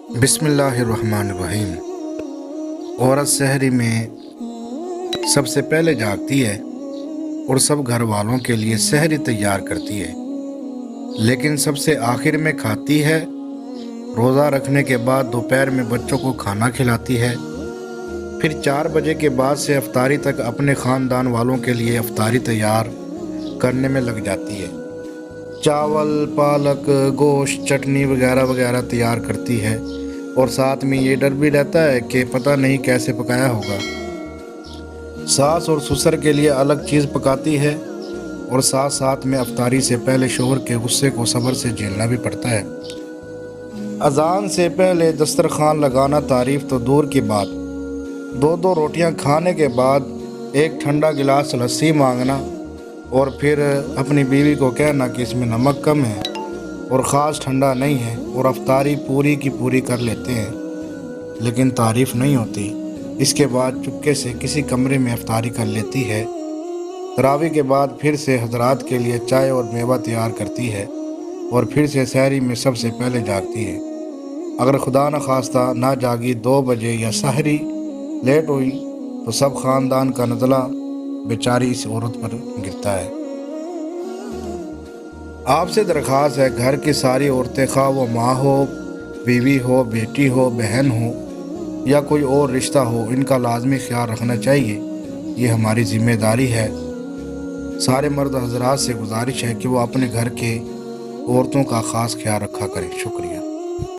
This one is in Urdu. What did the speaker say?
بسم اللہ الرحمن الرحیم۔ عورت سحری میں سب سے پہلے جاگتی ہے اور سب گھر والوں کے لیے سحری تیار کرتی ہے، لیکن سب سے آخر میں کھاتی ہے۔ روزہ رکھنے کے بعد دوپہر میں بچوں کو کھانا کھلاتی ہے، پھر 4 بجے کے بعد سے افطاری تک اپنے خاندان والوں کے لیے افطاری تیار کرنے میں لگ جاتی ہے۔ چاول، پالک، گوشت، چٹنی وغیرہ وغیرہ تیار کرتی ہے، اور ساتھ میں یہ ڈر بھی رہتا ہے کہ پتہ نہیں کیسے پکایا ہوگا۔ ساس اور سسر کے لیے الگ چیز پکاتی ہے، اور ساتھ ساتھ میں افطاری سے پہلے شوہر کے غصے کو صبر سے جھیلنا بھی پڑتا ہے۔ اذان سے پہلے دسترخوان لگانا تعریف تو دور کی بات، 2 روٹیاں کھانے کے بعد ایک ٹھنڈا گلاس لسی مانگنا اور پھر اپنی بیوی کو کہنا کہ اس میں نمک کم ہے اور خاص ٹھنڈا نہیں ہے، اور افطاری پوری کی پوری کر لیتے ہیں، لیکن تعریف نہیں ہوتی۔ اس کے بعد چپکے سے کسی کمرے میں افطاری کر لیتی ہے۔ تراویح کے بعد پھر سے حضرات کے لیے چائے اور میوہ تیار کرتی ہے، اور پھر سے سحری میں سب سے پہلے جاگتی ہے۔ اگر خدا نخواستہ نہ جاگی 2 بجے یا سحری لیٹ ہوئی تو سب خاندان کا نزلہ بیچاری اس عورت پر گرتا ہے۔ آپ سے درخواست ہے، گھر کی ساری عورتیں، خواہ وہ ماں ہو، بیوی ہو، بیٹی ہو، بہن ہو یا کوئی اور رشتہ ہو، ان کا لازمی خیال رکھنا چاہیے۔ یہ ہماری ذمہ داری ہے۔ سارے مرد حضرات سے گزارش ہے کہ وہ اپنے گھر کے عورتوں کا خاص خیال رکھا کریں۔ شکریہ۔